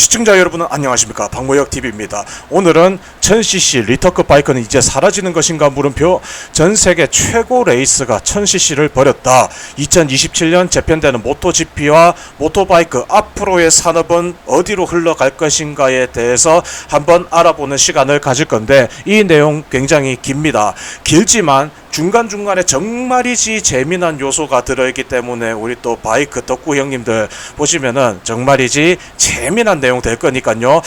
시청자 여러분은 안녕하십니까, 박모혁TV입니다. 오늘은 1000cc 리터급 바이크는 이제 사라지는 것인가 물음표. 전세계 최고 레이스가 1000cc를 버렸다. 2027년 재편되는 모토GP와 모토바이크 앞으로의 산업은 어디로 흘러갈 것인가에 대해서 한번 알아보는 시간을 가질 건데, 이 내용 굉장히 깁니다. 길지만 중간중간에 정말이지 재미난 요소가 들어있기 때문에 우리 또 바이크 덕후 형님들 보시면은 정말이지 재미난 내용 될 거니까요.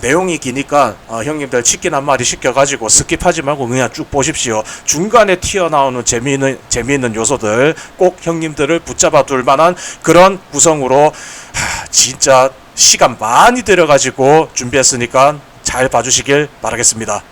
내용이 기니까 형님들 치킨 한 마리 시켜가지고 스킵하지 말고 그냥 쭉 보십시오. 중간에 튀어나오는 재미있는 요소들 꼭 형님들을 붙잡아 둘 만한 그런 구성으로 진짜 시간 많이 들여가지고 준비했으니까 잘 봐주시길 바라겠습니다.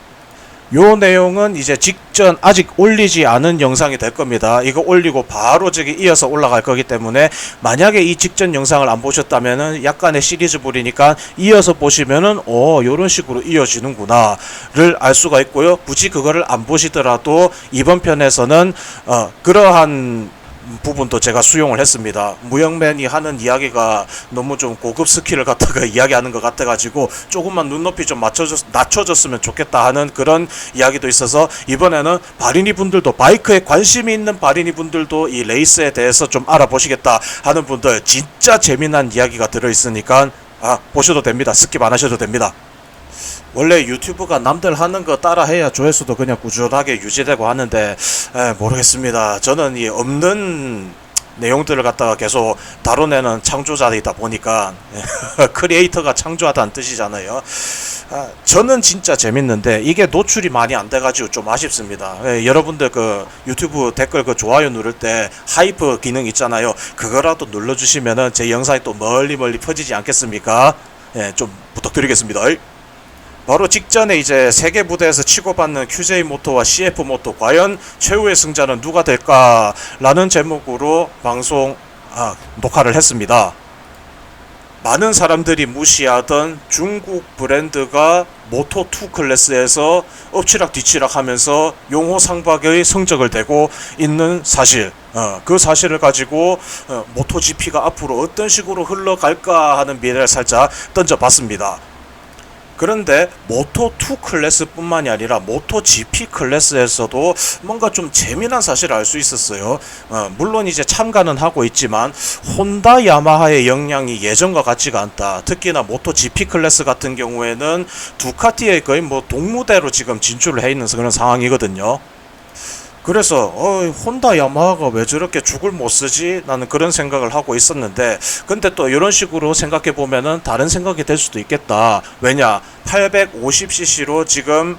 요 내용은 이제 직전 아직 올리지 않은 영상이 될 겁니다. 이거 올리고 바로 저기 이어서 올라갈 거기 때문에 만약에 이 직전 영상을 안 보셨다면은 약간의 시리즈물이니까 이어서 보시면은 요런 식으로 이어지는구나를 알 수가 있고요. 굳이 그거를 안 보시더라도 이번 편에서는 그러한 부분도 제가 수용을 했습니다. 무영맨이 하는 이야기가 너무 좀 고급 스킬을 갖다가 이야기하는 것 같아가지고 조금만 눈높이 좀 낮춰졌으면 좋겠다 하는 그런 이야기도 있어서, 이번에는 바리니 분들도, 바이크에 관심이 있는 바리니 분들도 이 레이스에 대해서 좀 알아보시겠다 하는 분들, 진짜 재미난 이야기가 들어있으니까 보셔도 됩니다. 스킵 안 하셔도 됩니다. 원래 유튜브가 남들 하는 거 따라해야 조회수도 그냥 꾸준하게 유지되고 하는데, 모르겠습니다. 저는 이 없는 내용들을 갖다가 계속 다뤄내는 창조자이다 보니까 크리에이터가 창조하다는 뜻이잖아요. 저는 진짜 재밌는데 이게 노출이 많이 안 돼가지고 좀 아쉽습니다. 여러분들 그 유튜브 댓글 그 좋아요 누를 때 하이프 기능 있잖아요. 그거라도 눌러주시면은 제 영상이 또 멀리 퍼지지 않겠습니까? 좀 부탁드리겠습니다. 바로 직전에 이제 세계 무대에서 치고받는 QJ 모토와 CF 모토, 과연 최후의 승자는 누가 될까라는 제목으로 녹화를 했습니다. 많은 사람들이 무시하던 중국 브랜드가 모토2 클래스에서 엎치락 뒤치락 하면서 용호상박의 성적을 대고 있는 사실, 그 사실을 가지고 모토GP가 앞으로 어떤 식으로 흘러갈까 하는 미래를 살짝 던져봤습니다. 그런데 모토2 클래스 뿐만이 아니라 모토GP 클래스에서도 뭔가 좀 재미난 사실을 알 수 있었어요. 물론 이제 참가는 하고 있지만 혼다 야마하의 역량이 예전과 같지가 않다. 특히나 모토GP 클래스 같은 경우에는 두카티의 거의 뭐 동무대로 지금 진출을 해 있는 그런 상황이거든요. 그래서 혼다 야마하가 왜 저렇게 죽을 못 쓰지? 나는 그런 생각을 하고 있었는데, 근데 또 이런 식으로 생각해 보면은 다른 생각이 될 수도 있겠다. 왜냐, 850cc로 지금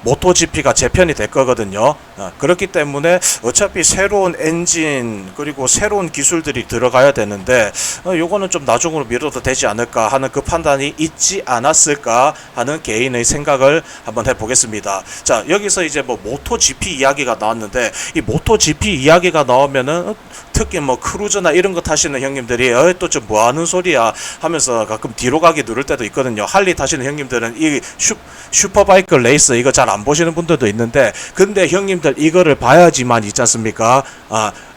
모토GP가 재편이 될 거거든요. 그렇기 때문에 어차피 새로운 엔진 그리고 새로운 기술들이 들어가야 되는데 요거는 좀 나중으로 미뤄도 되지 않을까 하는 그 판단이 있지 않았을까 하는 개인의 생각을 한번 해보겠습니다. 자, 여기서 이제 뭐 모토GP 이야기가 나왔는데, 이 모토GP 이야기가 나오면은 특히 뭐 크루즈나 이런 거 타시는 형님들이 또 좀 뭐 하는 소리야 하면서 가끔 뒤로 가기 누를 때도 있거든요. 할리 타시는 형님들은 이 슈퍼바이크 레이스 이거 잘 안 보시는 분들도 있는데, 근데 형님들 이거를 봐야지만 있지 않습니까?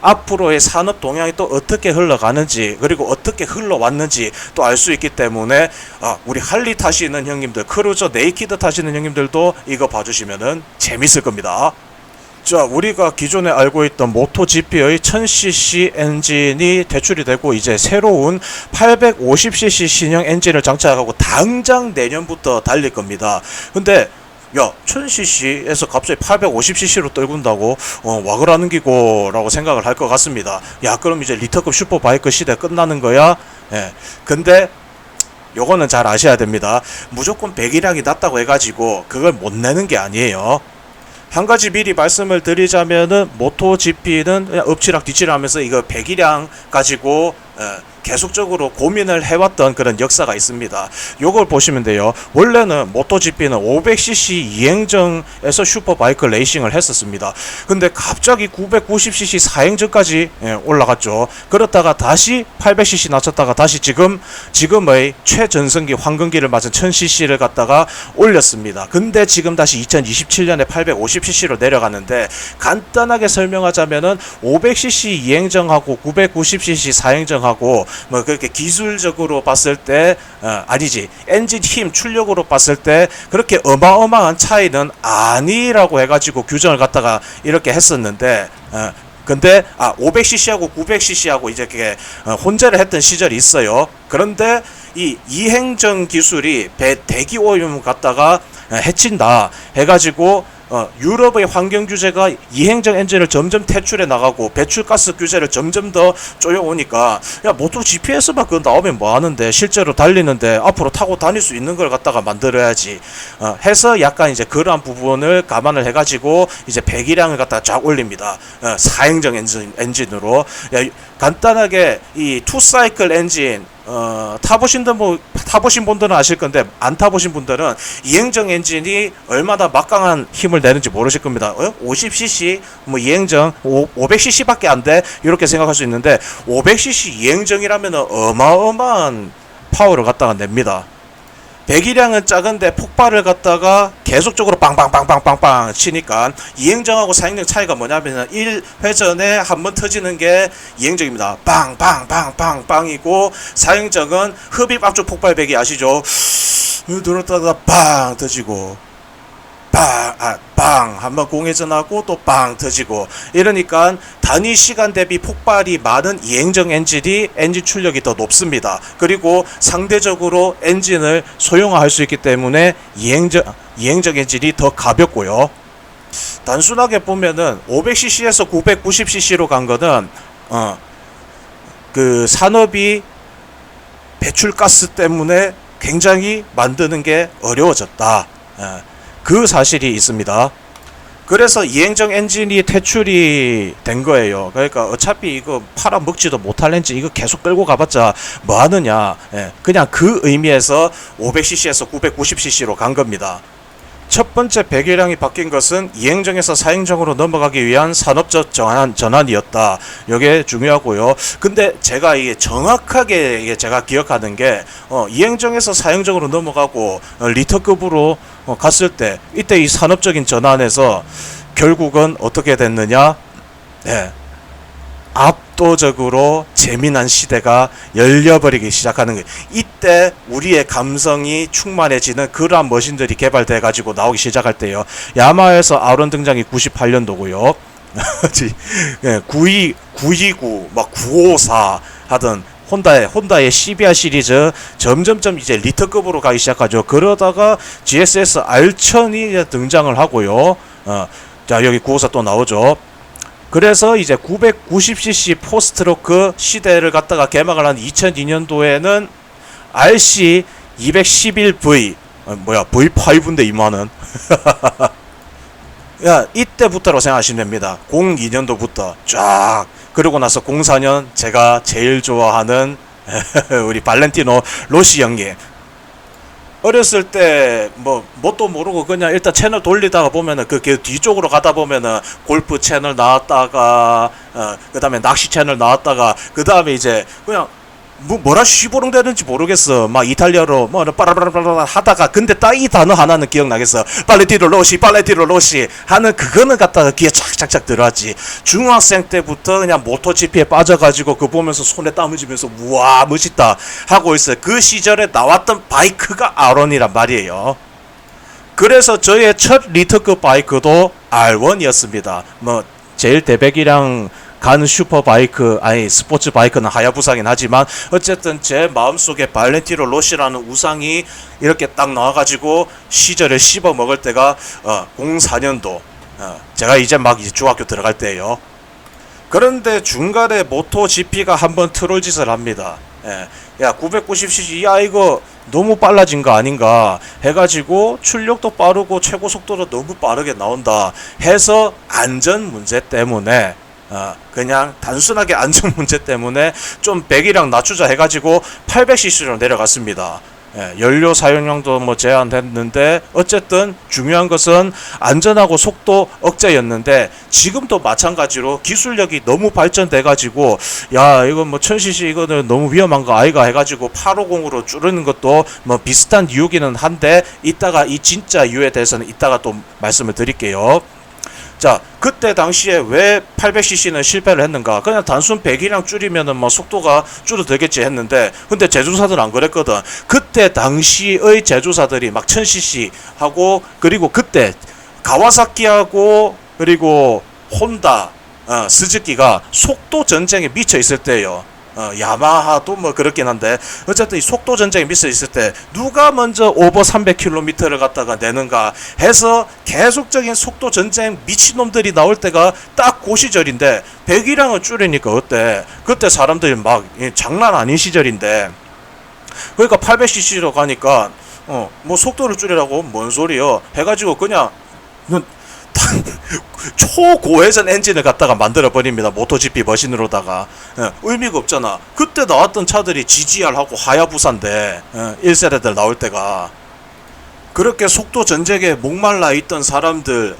앞으로의 산업 동향이 또 어떻게 흘러가는지, 그리고 어떻게 흘러왔는지 또 알 수 있기 때문에 우리 할리 타시는 형님들, 크루저 네이키드 타시는 형님들도 이거 봐주시면은 재밌을 겁니다. 자, 우리가 기존에 알고 있던 모토GP의 1000cc 엔진이 대출이 되고 이제 새로운 850cc 신형 엔진을 장착하고 당장 내년부터 달릴 겁니다. 근데 1000cc에서 갑자기 850cc로 떨군다고 와 그러는 기고 라고 생각을 할 것 같습니다. 그럼 이제 리터급 슈퍼바이크 시대 끝나는 거야? 근데 요거는 잘 아셔야 됩니다. 무조건 배기량이 낮다고 해가지고 그걸 못 내는 게 아니에요. 한 가지 미리 말씀을 드리자면은 모토GP는 그냥 엎치락 뒤치락 하면서 이거 배기량 가지고 계속적으로 고민을 해왔던 그런 역사가 있습니다. 요걸 보시면 돼요. 원래는 모토GP는 500cc 이행정에서 슈퍼바이크 레이싱을 했었습니다. 근데 갑자기 990cc 사행정까지 올라갔죠. 그렇다가 다시 800cc 낮췄다가 다시 지금의 최전성기 황금기를 맞은 1000cc를 갖다가 올렸습니다. 근데 지금 다시 2027년에 850cc로 내려가는데, 간단하게 설명하자면은 500cc 이행정하고 990cc 사행정 이행정하고 뭐 그렇게 기술적으로 봤을 때 아니지 엔진 힘 출력으로 봤을 때 그렇게 어마어마한 차이는 아니라고 해가지고 규정을 갖다가 이렇게 했었는데 근데 500cc하고 900cc하고 이제 그게 혼재를 했던 시절이 있어요. 그런데 이 이행정 기술이 대기 오염을 갖다가 해친다 해가지고 유럽의 환경 규제가 이행정 엔진을 점점 퇴출해 나가고 배출가스 규제를 점점 더 쪼여오니까 야 모토 GPS만 그거 나오면 뭐 하는데 실제로 달리는데 앞으로 타고 다닐 수 있는 걸 갖다가 만들어야지 해서 약간 이제 그러한 부분을 감안을 해가지고 이제 배기량을 갖다가 쫙 올립니다. 사행정 엔진으로 간단하게 이 투사이클 엔진 타보신 분들은 아실 건데 안 타보신 분들은 이행정 엔진이 얼마나 막강한 힘을 내는지 모르실 겁니다. 50cc 뭐 이행정 500cc밖에 안 돼 이렇게 생각할 수 있는데 500cc 이행정이라면 어마어마한 파워를 갖다가 냅니다. 배기량은 작은데 폭발을 갖다가 계속적으로 빵빵빵빵빵빵 치니까 이행정하고 사행정 차이가 뭐냐면 1회전에 한 번 터지는 게 이행정입니다. 빵빵빵빵빵이고 사행정은 흡입 압축 폭발 배기 아시죠? 들었다가 빵 터지고 빵 한번 공회전하고 또 빵 터지고 이러니까 단위 시간 대비 폭발이 많은 이행정 엔진이 엔진 출력이 더 높습니다. 그리고 상대적으로 엔진을 소형화할 수 있기 때문에 이행정 엔진이 더 가볍고요. 단순하게 보면은 500cc에서 990cc로 간 거는 그 산업이 배출가스 때문에 굉장히 만드는 게 어려워졌다. 그 사실이 있습니다. 그래서 이행정 엔진이 퇴출이 된 거예요. 그러니까 어차피 이거 팔아먹지도 못할 엔진 이거 계속 끌고 가봤자 뭐 하느냐. 그냥 그 의미에서 500cc에서 990cc로 간 겁니다. 첫 번째 배기량이 바뀐 것은 이행정에서 사행정으로 넘어가기 위한 산업적 전환이었다. 이게 중요하고요. 근데 제가 이게 정확하게 제가 기억하는 게 이행정에서 사행정으로 넘어가고 리터급으로 갔을 때 이때 이 산업적인 전환에서 결국은 어떻게 됐느냐? 압도적으로 재미난 시대가 열려버리기 시작하는 거예요. 이때 우리의 감성이 충만해지는 그러한 머신들이 개발돼 가지고 나오기 시작할 때요. 야마하에서 아론 등장이 98년도고요. 929, 막 954 하던 혼다의 CBR 시리즈 점점점 이제 리터급으로 가기 시작하죠. 그러다가 GSS R1000이 등장을 하고요. 자 여기 954 또 나오죠. 그래서 이제 990cc 포스트로크 시대를 갖다가 개막을 한 2002년도에는 RC 211V V5인데 이만은 야 이때부터로 생각하시면 됩니다. 02년도부터 쫙 그러고 나서 04년 제가 제일 좋아하는 우리 발렌티노 로시 형님. 어렸을 때 뭣도 모르고 그냥 일단 채널 돌리다가 보면은 그 뒤쪽으로 가다 보면은 골프 채널 나왔다가 그다음에 낚시 채널 나왔다가 그다음에 이제 그냥 뭐라 시보롱 되는지 모르겠어. 막 이탈리아로 빠라바라바라 하다가 근데 딱 이 단어 하나는 기억나겠어. 팔레티노 로시 하는 그거는 갖다가 귀에 착착착 들어왔지. 중학생 때부터 그냥 모토GP에 빠져가지고 그거 보면서 손에 땀을 쥐면서 우와 멋있다 하고 있어요. 그 시절에 나왔던 바이크가 아론이란 말이에요. 그래서 저의 첫 리터급 바이크도 R1이었습니다. 제일 대배기량 간 슈퍼바이크 스포츠 바이크는 하야부사긴 하지만 어쨌든 제 마음속에 발렌티노 로시라는 우상이 이렇게 딱 나와가지고 시절을 씹어 먹을 때가 04년도 제가 이제 중학교 들어갈 때예요. 그런데 중간에 모토GP가 한번 트롤 짓을 합니다. 야 990cc 야 이거 너무 빨라진 거 아닌가 해가지고 출력도 빠르고 최고 속도도 너무 빠르게 나온다 해서 안전 문제 때문에 그냥 단순하게 안전 문제 때문에 좀 배기량 낮추자 해가지고 800cc로 내려갔습니다. 연료 사용량도 제한됐는데 어쨌든 중요한 것은 안전하고 속도 억제였는데 지금도 마찬가지로 기술력이 너무 발전돼가지고 야 이거 1000cc 이거는 너무 위험한 거 아이가 해가지고 850으로 줄이는 것도 비슷한 이유기는 한데 이따가 이 진짜 이유에 대해서는 이따가 또 말씀을 드릴게요. 자, 그때 당시에 왜 800cc는 실패를 했는가? 그냥 단순 배기량 줄이면은 뭐 속도가 줄어들겠지 했는데, 근데 제조사들은 안 그랬거든. 그때 당시의 제조사들이 막 1000cc 하고, 그리고 그때 가와사키하고 그리고 혼다, 스즈키가 속도 전쟁에 미쳐 있을 때요. 야마하도 뭐 그렇긴 한데 어쨌든 이 속도 전쟁에 미쳐 있을 때 누가 먼저 오버 300km를 갖다가 내는가 해서 계속적인 속도 전쟁 미친놈들이 나올 때가 딱 그 시절인데 배기량을 줄이니까 어때? 그때 사람들이 막 장난 아닌 시절인데, 그러니까 800cc로 가니까 뭐 속도를 줄이라고 뭔 소리요 해가지고 그냥 초고회전 엔진을 갖다가 만들어 버립니다. 모토GP 머신으로다가. 의미가 없잖아. 그때 나왔던 차들이 GGR하고 하야부사인데 1세대들 나올 때가 그렇게 속도 전쟁에 목말라 있던 사람들,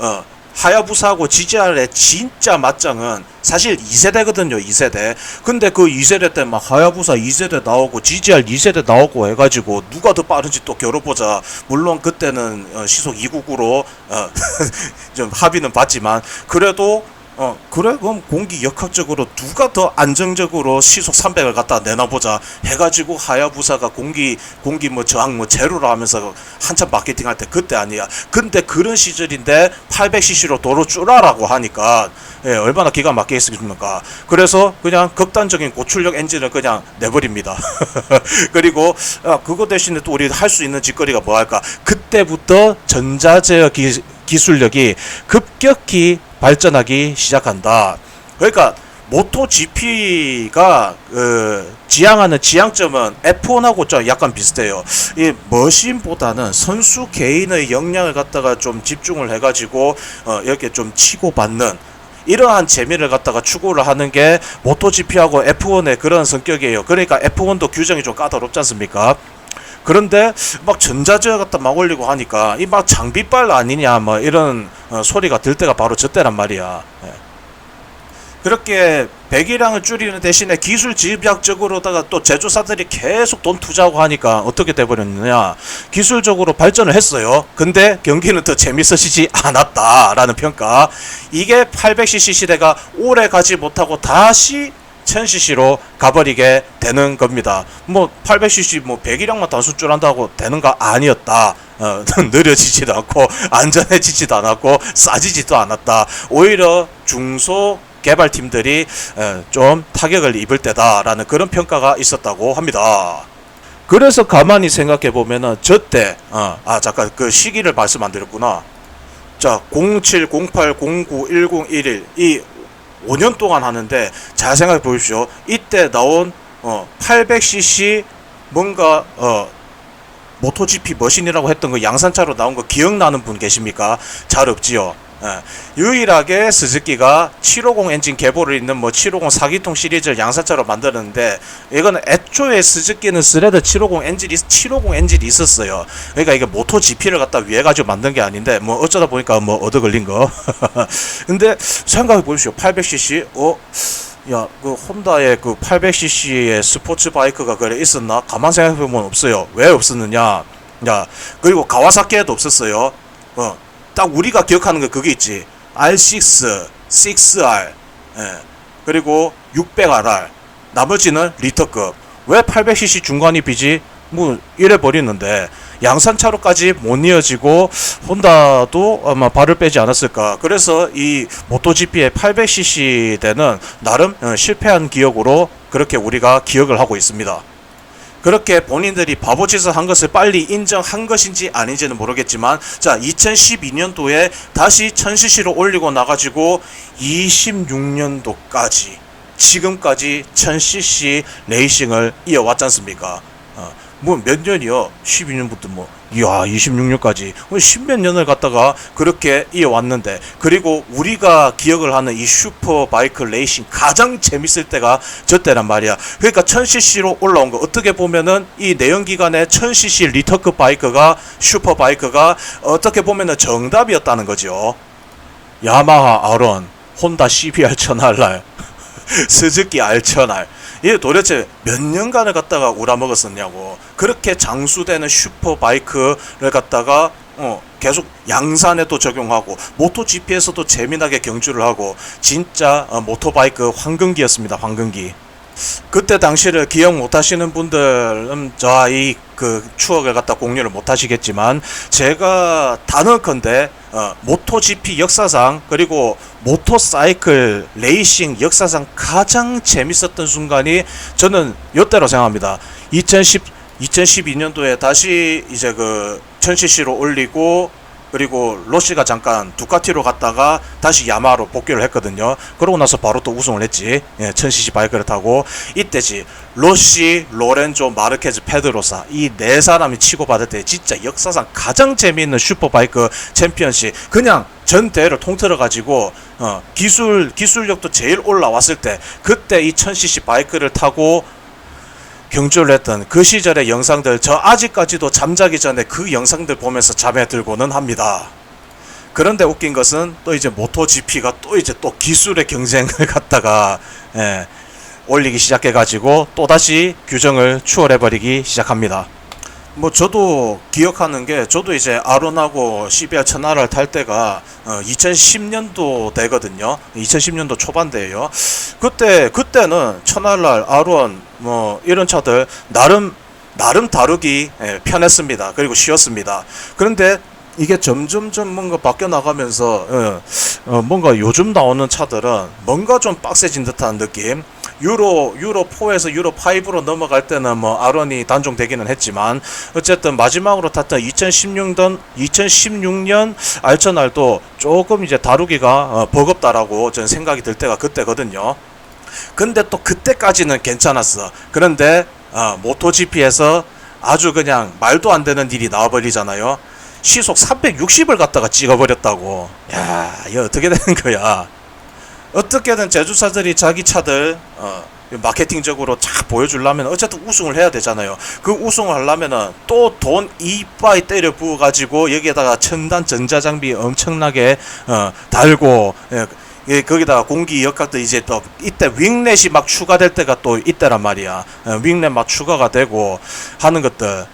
하야부사하고 GGR의 진짜 맞짱은 사실 2세대거든요. 2세대. 근데 그 2세대 때 막 하야부사 2세대 나오고 GGR 2세대 나오고 해가지고 누가 더 빠른지 또 겨뤄보자. 물론 그때는 시속 299로 좀 합의는 봤지만 그래도 그래 그럼 공기 역학적으로 누가 더 안정적으로 시속 300을 갖다 내놔보자 해가지고 하야부사가 공기 뭐 저항 뭐 제로로 하면서 한참 마케팅할 때 그때 아니야. 근데 그런 시절인데 800cc로 도로 줄라라고 하니까 얼마나 기가 막히게 있습니까. 그래서 그냥 극단적인 고출력 엔진을 그냥 내버립니다. 그리고 그거 대신에 또 우리 할 수 있는 짓거리가 뭐 할까. 그때부터 전자제어 기술력이 급격히 발전하기 시작한다. 그러니까 모토GP가 지향하는 지향점은 F1하고 좀 약간 비슷해요. 이 머신보다는 선수 개인의 역량을 갖다가 좀 집중을 해가지고 이렇게 좀 치고받는 이러한 재미를 갖다가 추구를 하는 게 모토GP하고 F1의 그런 성격이에요. 그러니까 F1도 규정이 좀 까다롭지 않습니까? 그런데 막 전자제어 갖다 막 올리고 하니까 이 막 장비빨 아니냐 뭐 이런 소리가 들 때가 바로 저 때란 말이야. 그렇게 배기량을 줄이는 대신에 기술 집약적으로다가 또 제조사들이 계속 돈 투자하고 하니까 어떻게 돼버렸느냐. 기술적으로 발전을 했어요. 근데 경기는 더 재밌어지지 않았다라는 평가. 이게 800cc 시대가 오래 가지 못하고 다시 1000cc로 가버리게 되는 겁니다. 뭐 800cc 뭐 배기량만 단순 줄한다고 되는 거 아니었다. 느려지지도 않고 안전해지지도 않았고 싸지지도 않았다. 오히려 중소 개발팀들이 좀 타격을 입을 때다라는 그런 평가가 있었다고 합니다. 그래서 가만히 생각해 보면은 저때 잠깐 그 시기를 말씀 안 드렸구나. 자, 07, 08, 09, 10, 11 이 5년 동안 하는데 잘 생각해 보십시오. 이때 나온 800cc 뭔가 모토GP 머신이라고 했던 거 양산차로 나온 거 기억나는 분 계십니까? 잘 없지요. 유일하게 스즈키가 750 엔진 계보를 있는 뭐 750 4기통 시리즈를 양산차로 만들었는데, 이거는 애초에 스즈키는 스레드 750 엔진이 있었어요. 그러니까 이게 모토GP를 갖다 위해 가지고 만든 게 아닌데 뭐 어쩌다 보니까 뭐 얻어 걸린 거. 근데 생각해 보십시오. 800cc 야, 그 혼다의 그 800cc의 스포츠 바이크가 그래 있었나? 가만 생각해 보면 없어요. 왜 없었느냐? 야, 그리고 가와사키에도 없었어요. 딱 우리가 기억하는 거 그게 있지. R6, 6R, 그리고 600RR. 나머지는 리터급. 왜 800cc 중간이 비지? 뭐 이래 버리는데 양산차로까지 못 이어지고 혼다도 아마 발을 빼지 않았을까. 그래서 이 모토GP의 800cc 대는 나름 실패한 기억으로 그렇게 우리가 기억을 하고 있습니다. 그렇게 본인들이 바보짓을 한 것을 빨리 인정한 것인지 아닌지는 모르겠지만, 자, 2012년도에 다시 1000cc로 올리고 나가지고 26년도까지 지금까지 1000cc 레이싱을 이어왔지 않습니까? 뭐 몇 년이요? 12년부터 뭐 이야 26년까지 10몇 년을 갖다가 그렇게 이어왔는데, 그리고 우리가 기억을 하는 이 슈퍼바이크 레이싱 가장 재밌을 때가 저 때란 말이야. 그러니까 1000cc로 올라온 거, 어떻게 보면은 이 내연기관의 1000cc 리터급 바이크가, 슈퍼바이크가 어떻게 보면은 정답이었다는 거죠. 야마하 R1, 혼다 CBR 1000R, 스즈키 R1000R. 이게 도대체 몇 년간을 갖다가 우라먹었었냐고. 그렇게 장수되는 슈퍼바이크를 갖다가 계속 양산에도 적용하고 모토GP에서도 재미나게 경주를 하고 진짜 모토바이크 황금기였습니다. 황금기. 그때 당시를 기억 못하시는 분들은 저 이 그 추억을 갖다 공유를 못하시겠지만 제가 단언컨대 모토GP 역사상 그리고 모터사이클 레이싱 역사상 가장 재밌었던 순간이 저는 요때로 생각합니다. 2012년도에 다시 이제 그 1000cc로 올리고 그리고 로시가 잠깐 두카티로 갔다가 다시 야마하로 복귀를 했거든요. 그러고 나서 바로 또 우승을 했지. 1000cc 바이크를 타고 이때지 로시, 로렌조, 마르케즈, 페드로사 이 네 사람이 치고받을 때 진짜 역사상 가장 재미있는 슈퍼바이크 챔피언십 그냥 전 대회를 통틀어 가지고 기술력도 제일 올라왔을 때 그때 이 1000cc 바이크를 타고 경주를 했던 그 시절의 영상들 저 아직까지도 잠자기 전에 그 영상들 보면서 잠에 들고는 합니다. 그런데 웃긴 것은 또 이제 모토GP가 또 이제 또 기술의 경쟁을 갖다가 올리기 시작해 가지고 또다시 규정을 추월해 버리기 시작합니다. 뭐 저도 기억하는 게 저도 이제 아론하고 CBR 천하를 탈 때가 2010년도 되거든요. 2010년도 초반대예요. 그때는 천하랄 아론 뭐 이런 차들 나름 다루기 편했습니다. 그리고 쉬웠습니다. 그런데 이게 점점점 뭔가 바뀌어 나가면서 뭔가 요즘 나오는 차들은 뭔가 좀 빡세진 듯한 느낌. 유로 4에서 유로 5로 넘어갈 때는 뭐 아론이 단종되기는 했지만 어쨌든 마지막으로 탔던 2016년 알천알도 조금 이제 다루기가 버겁다라고 저는 생각이 들 때가 그때거든요. 근데 또 그때까지는 괜찮았어. 그런데 모토GP에서 아주 그냥 말도 안 되는 일이 나와버리잖아요. 시속 360을 갖다가 찍어버렸다고. 야, 이거 어떻게 되는 거야? 어떻게든 제주사들이 자기 차들 마케팅적으로 쫙 보여주려면 어쨌든 우승을 해야 되잖아요. 그 우승을 하려면은 또 돈 이빠이 때려 부어 가지고 여기에다가 첨단 전자장비 엄청나게 달고 거기다가 공기 역학도 이제 또 이때 윙렛이 막 추가될 때가 또 이때란 말이야. 윙렛 막 추가가 되고 하는 것들.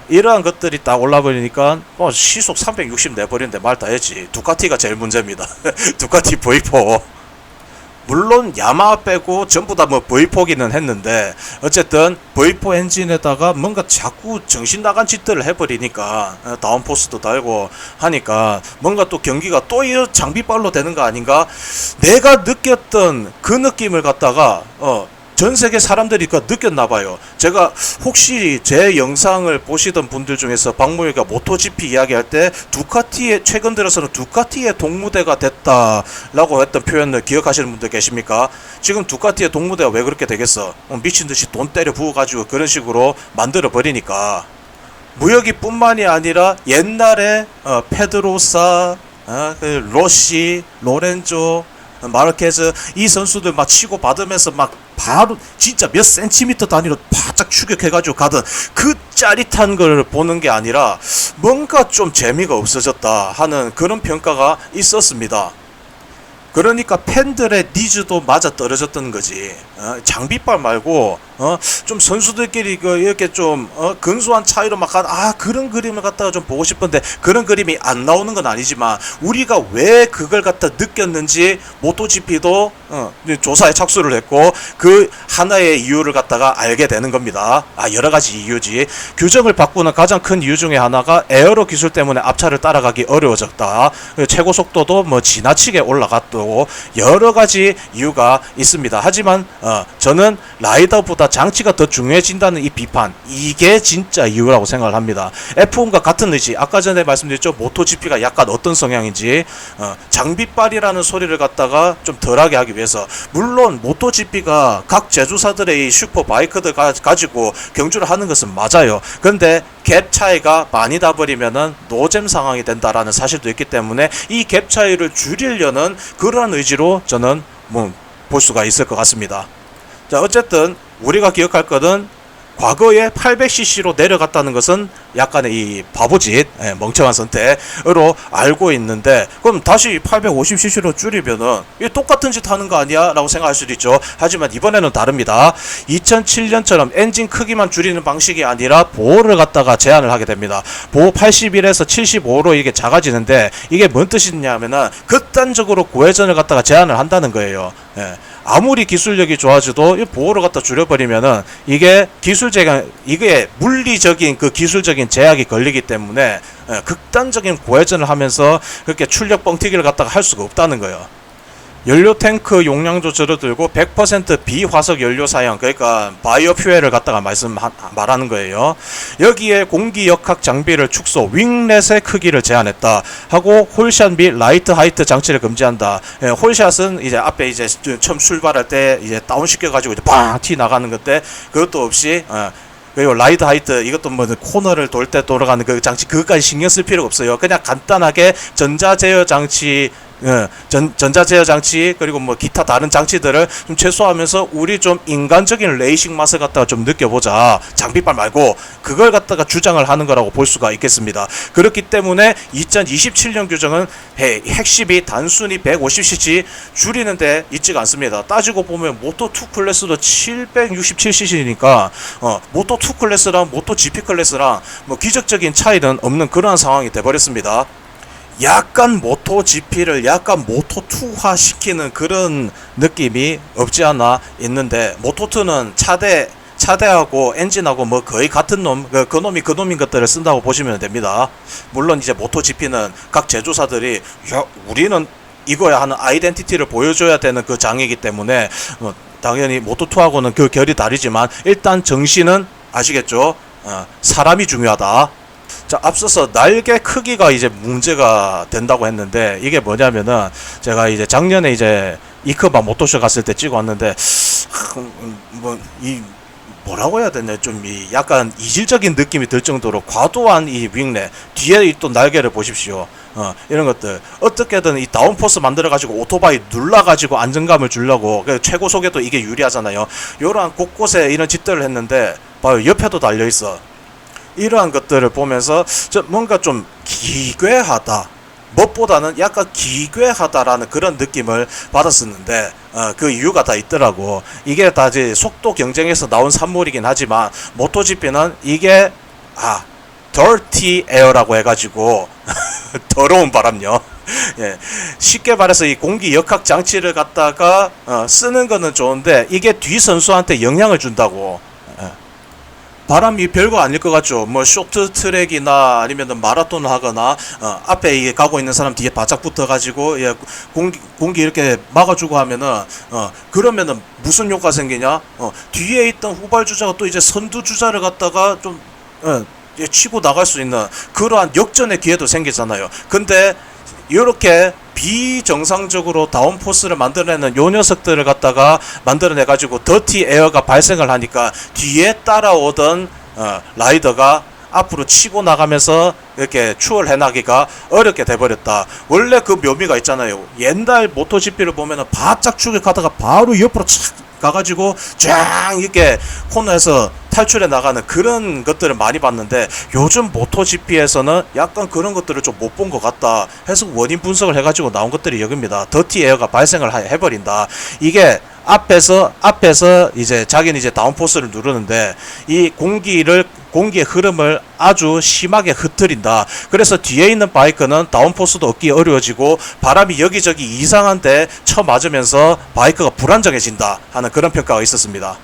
이러한 것들이 딱 올라버리니까 시속 360 내버리는데 말 다 했지. 두카티가 제일 문제입니다. 두카티 V4 물론 야마하 빼고 전부 다 뭐 V4기는 했는데 어쨌든 V4 엔진에다가 뭔가 자꾸 정신 나간 짓들을 해버리니까 다운포스도 달고 하니까 뭔가 또 경기가 또 이 장비빨로 되는 거 아닌가. 내가 느꼈던 그 느낌을 갖다가 전 세계 사람들이 느꼈나봐요. 제가 혹시 제 영상을 보시던 분들 중에서 박모유가 모토GP 이야기할 때 두카티의 최근 들어서는 두카티의 동무대가 됐다라고 했던 표현을 기억하시는 분들 계십니까? 지금 두카티의 동무대가 왜 그렇게 되겠어? 미친듯이 돈 때려 부어가지고 그런 식으로 만들어 버리니까 무역이 뿐만이 아니라 옛날에 페드로사, 로시, 로렌조, 마르케즈 이 선수들 막 치고 받으면서 막 바로 진짜 몇 센티미터 단위로 바짝 추격해가지고 가던 그 짜릿한 걸 보는 게 아니라 뭔가 좀 재미가 없어졌다 하는 그런 평가가 있었습니다. 그러니까 팬들의 니즈도 맞아 떨어졌던 거지. 장비빨 말고 좀 선수들끼리 이렇게 좀 근소한 차이로 막 그런 그림을 갖다가 좀 보고 싶은데 그런 그림이 안 나오는 건 아니지만 우리가 왜 그걸 갖다 느꼈는지 모토GP도 조사에 착수를 했고 그 하나의 이유를 갖다가 알게 되는 겁니다. 여러 가지 이유지. 규정을 바꾸는 가장 큰 이유 중에 하나가 에어로 기술 때문에 앞차를 따라가기 어려워졌다. 최고 속도도 뭐 지나치게 올라갔고 여러 가지 이유가 있습니다. 하지만 저는 라이더보다 장치가 더 중요해진다는 이 비판, 이게 진짜 이유라고 생각을 합니다. F1과 같은 의지, 아까 전에 말씀드렸죠. 모토GP가 약간 어떤 성향인지 장비빨이라는 소리를 갖다가 좀 덜하게 하기 위해서, 물론 모토GP가 각 제조사들의 슈퍼바이크들 가지고 경주를 하는 것은 맞아요. 그런데 갭 차이가 많이 나버리면은 노잼 상황이 된다라는 사실도 있기 때문에 이 갭 차이를 줄이려는 그러한 의지로 저는 볼 수가 있을 것 같습니다. 자, 어쨌든 우리가 기억할 것은 과거에 800cc로 내려갔다는 것은 약간의 이 바보짓, 멍청한 선택으로 알고 있는데, 그럼 다시 850cc로 줄이면은 이 똑같은 짓 하는 거 아니야? 라고 생각할 수도 있죠. 하지만 이번에는 다릅니다. 2007년처럼 엔진 크기만 줄이는 방식이 아니라 보호를 갖다가 제한을 하게 됩니다. 보호 81에서 75로 이게 작아지는데, 이게 뭔 뜻이냐면은 극단적으로 고회전을 갖다가 제한을 한다는 거예요. 아무리 기술력이 좋아져도 이 보호를 갖다 줄여버리면은 이게 이게 물리적인 그 기술적인 제약이 걸리기 때문에 극단적인 고회전을 하면서 그렇게 출력 뻥튀기를 갖다가 할 수가 없다는 거예요. 연료 탱크 용량도 줄어들고 100% 비화석 연료 사용, 그러니까 바이오 퓨엘을 갖다가 말하는 거예요. 여기에 공기 역학 장비를 축소, 윙렛의 크기를 제한했다 하고, 홀샷 및 라이트 하이트 장치를 금지한다. 홀샷은 이제 앞에 이제 처음 출발할 때 이제 다운시켜 가지고 이제 빵 튀 나가는 건데, 그것도 없이 그리고 라이트 하이트, 이것도 뭐 코너를 돌 때 돌아가는 그 장치, 그것까지 신경 쓸 필요가 없어요. 그냥 간단하게 전자 제어 장치, 전자 제어 장치, 그리고 뭐 기타 다른 장치들을 좀 최소화하면서 우리 좀 인간적인 레이싱 맛을 갖다가 좀 느껴보자, 장비빨 말고, 그걸 갖다가 주장을 하는 거라고 볼 수가 있겠습니다. 그렇기 때문에 2027년 규정은 핵심이 단순히 150cc 줄이는데 있지가 않습니다. 따지고 보면 모토2 클래스도 767cc니까 모토2 클래스랑 모토 GP 클래스랑 뭐 기적적인 차이는 없는 그러한 상황이 돼버렸습니다. 약간 모토 GP를 약간 모토 2화 시키는 그런 느낌이 없지 않아 있는데, 모토 2는 차대하고 엔진하고 뭐 거의 같은 놈, 그 놈인 것들을 쓴다고 보시면 됩니다. 물론 이제 모토 GP는 각 제조사들이 우리는 이거야 하는 아이덴티티를 보여줘야 되는 그 장이기 때문에 당연히 모토 2하고는 그 결이 다르지만, 일단 정신은 아시겠죠? 사람이 중요하다. 자, 앞서서 날개 크기가 이제 문제가 된다고 했는데, 이게 뭐냐면은 제가 이제 작년에 이제 이크바 모토쇼 갔을 때 찍어왔는데, 뭐라고 해야 되냐, 좀 약간 이질적인 느낌이 들 정도로 과도한 이 윙렛, 뒤에 또 날개를 보십시오. 이런 것들 어떻게든 이 다운포스 만들어 가지고 오토바이 눌러 가지고 안정감을 주려고, 최고 속에도 이게 유리하잖아요. 요러한 곳곳에 이런 짓들을 했는데, 봐요, 옆에도 달려 있어. 이러한 것들을 보면서 뭔가 좀 기괴하다, 무엇보다는 약간 기괴하다라는 그런 느낌을 받았었는데, 그 이유가 다 있더라고. 이게 다 이제 속도 경쟁에서 나온 산물이긴 하지만, 모토GP는 이게 dirty air라고 해가지고 더러운 바람요. 예, 쉽게 말해서 이 공기 역학 장치를 갖다가 쓰는 거는 좋은데, 이게 뒤 선수한테 영향을 준다고. 바람이 별거 아닐 것 같죠. 뭐 쇼트 트랙이나 아니면 마라톤을 하거나 앞에 가고 있는 사람 뒤에 바짝 붙어가지고 공기 이렇게 막아주고 하면은 그러면은 무슨 효과 생기냐? 뒤에 있던 후발주자가 또 이제 선두주자를 갖다가 좀 치고 나갈 수 있는 그러한 역전의 기회도 생기잖아요. 근데 이렇게 비정상적으로 다운포스를 만들어내는 요 녀석들을 갖다가 만들어내가지고 더티 에어가 발생을 하니까, 뒤에 따라오던 라이더가 앞으로 치고 나가면서 이렇게 추월해나기가 어렵게 돼버렸다. 원래 그 묘미가 있잖아요. 옛날 모토GP를 보면은 바짝 추격하다가 바로 옆으로 착 가가지고 쫙 이렇게 코너에서 탈출해 나가는 그런 것들을 많이 봤는데, 요즘 모토GP에서는 약간 그런 것들을 좀 못 본 것 같다 해서 원인 분석을 해가지고 나온 것들이 여기입니다. 더티 에어가 발생을 해버린다. 이게 앞에서 이제 자기는 이제 다운포스를 누르는데, 이 공기의 흐름을 아주 심하게 흐트린다. 그래서 뒤에 있는 바이크는 다운포스도 얻기 어려워지고, 바람이 여기저기 이상한데 쳐맞으면서 바이크가 불안정해진다 하는 그런 평가가 있었습니다.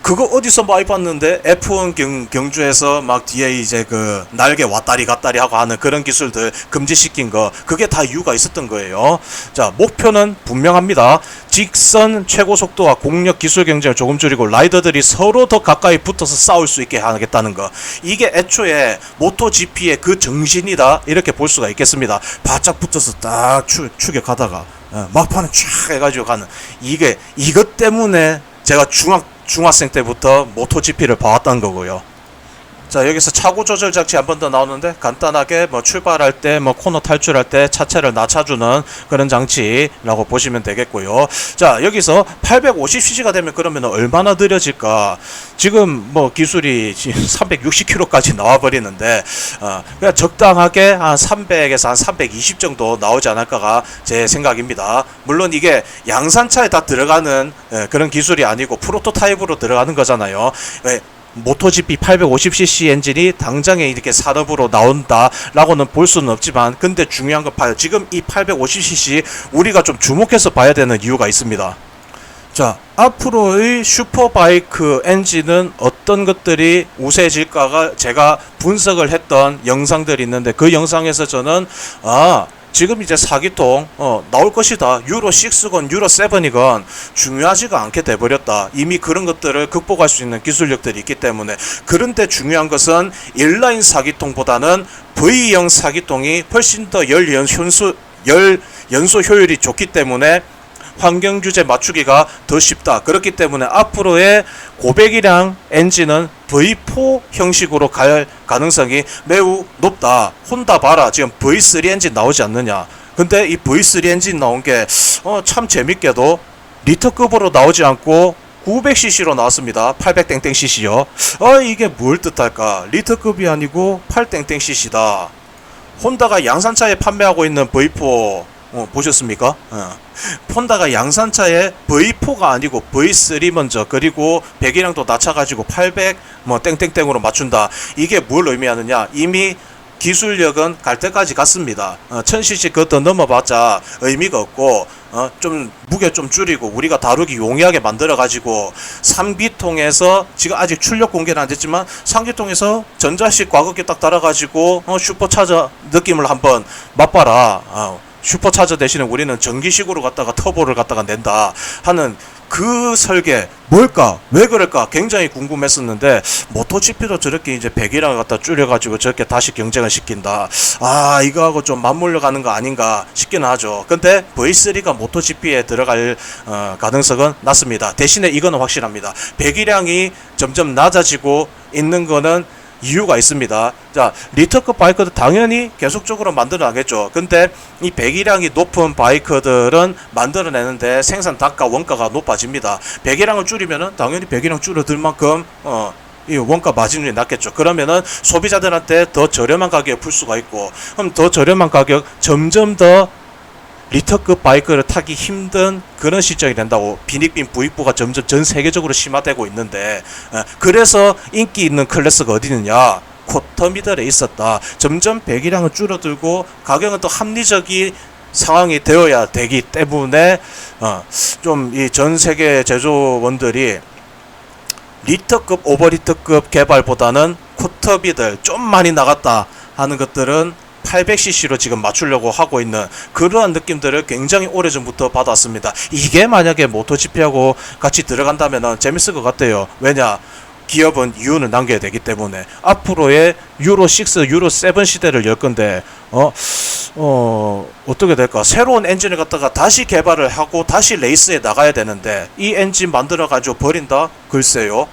그거 어디서 많이 봤는데, F1 경주에서 막 뒤에 이제 그 날개 왔다리 갔다리 하고 하는 그런 기술들 금지시킨 거, 그게 다 이유가 있었던 거예요. 자, 목표는 분명합니다. 직선 최고 속도와 공력 기술 경쟁을 조금 줄이고, 라이더들이 서로 더 가까이 붙어서 싸울 수 있게 하겠다는 거. 이게 애초에 모토GP의 그 정신이다, 이렇게 볼 수가 있겠습니다. 바짝 붙어서 딱 추격하다가 막판에 쫙 해가지고 가는, 이것 때문에 제가 중학생 때부터 모토GP를 봐왔던 거고요. 자, 여기서 차고 조절 장치 한 번 더 나오는데 간단하게 뭐 출발할 때 뭐 코너 탈출할 때 차체를 낮춰주는 그런 장치라고 보시면 되겠고요. 자, 여기서 850cc가 되면 그러면 얼마나 느려질까? 지금 뭐 기술이 360km까지 나와 버리는데 그냥 적당하게 한 300에서 한 320 정도 나오지 않을까가 제 생각입니다. 물론 이게 양산차에 다 들어가는 그런 기술이 아니고 프로토타입으로 들어가는 거잖아요. 모토GP 850cc 엔진이 당장에 이렇게 산업으로 나온다라고는 볼 수는 없지만, 근데 중요한 거 봐요. 지금 이 850cc 우리가 좀 주목해서 봐야 되는 이유가 있습니다. 자, 앞으로의 슈퍼바이크 엔진은 어떤 것들이 우세해질까가 제가 분석을 했던 영상들이 있는데, 그 영상에서 저는 지금 이제 4기통 나올 것이다. 유로 6건 유로 7이건 중요하지가 않게 돼버렸다. 이미 그런 것들을 극복할 수 있는 기술력들이 있기 때문에. 그런데 중요한 것은 인라인 4기통보다는 V형 4기통이 훨씬 더 열 연소 효율이 좋기 때문에 환경 규제 맞추기가 더 쉽다. 그렇기 때문에 앞으로의 고배기량 엔진은 V4 형식으로 갈 가능성이 매우 높다. 혼다 봐라. 지금 V3 엔진 나오지 않느냐. 근데 이 V3 엔진 나온 게 참 재밌게도 리터급으로 나오지 않고 900cc로 나왔습니다. 800땡땡cc요. 이게 뭘 뜻할까? 리터급이 아니고 8땡땡cc다. 혼다가 양산차에 판매하고 있는 V4 보셨습니까? 폰다가 양산차에 V4가 아니고 V3 먼저, 그리고 배기량도 낮춰가지고 800 뭐 땡땡땡으로 맞춘다. 이게 뭘 의미하느냐? 이미 기술력은 갈 때까지 갔습니다. 1000cc 그것도 넘어봤자 의미가 없고, 좀 무게 좀 줄이고 우리가 다루기 용이하게 만들어가지고 3기통에서 지금 아직 출력 공개는 안 됐지만 3기통에서 전자식 과거기 딱 달아가지고 슈퍼차저 느낌을 한번 맛봐라. 슈퍼차저 대신에 우리는 전기식으로 갖다가 터보를 갖다가 낸다 하는 그 설계 뭘까? 왜 그럴까? 굉장히 궁금했었는데, 모토GP도 저렇게 이제 배기량을 갖다 줄여가지고 저렇게 다시 경쟁을 시킨다. 이거하고 좀 맞물려 가는 거 아닌가 싶기는 하죠. 근데 V3가 모토GP에 들어갈 가능성은 낮습니다. 대신에 이거는 확실합니다. 배기량이 점점 낮아지고 있는 거는 이유가 있습니다. 자, 리터급 바이크도 당연히 계속적으로 만들어나겠죠. 근데 이 배기량이 높은 바이크들은 만들어내는데 생산 단가 원가가 높아집니다. 배기량을 줄이면은 당연히 배기량 줄어들 만큼 이 원가 마진율이 낮겠죠. 그러면은 소비자들한테 더 저렴한 가격에 풀 수가 있고, 그럼 더 저렴한 가격, 점점 더 리터급 바이크를 타기 힘든 그런 시점이 된다고. 비닉빈 부익부가 점점 전 세계적으로 심화되고 있는데, 그래서 인기 있는 클래스가 어디 있느냐? 쿼터 미들에 있었다. 점점 배기량은 줄어들고 가격은 또 합리적인 상황이 되어야 되기 때문에 좀 이 전 세계 제조원들이 리터급, 오버리터급 개발보다는 쿼터 미들 좀 많이 나갔다 하는 것들은 800cc로 지금 맞추려고 하고 있는 그러한 느낌들을 굉장히 오래전부터 받았습니다. 이게 만약에 모토GP하고 같이 들어간다면 재밌을 것 같아요. 왜냐? 기업은 이윤을 남겨야 되기 때문에. 앞으로의 유로 6, 유로 7 시대를 열 건데 어떻게 될까? 새로운 엔진을 갖다가 다시 개발을 하고 다시 레이스에 나가야 되는데 이 엔진 만들어 가지고 버린다? 글쎄요.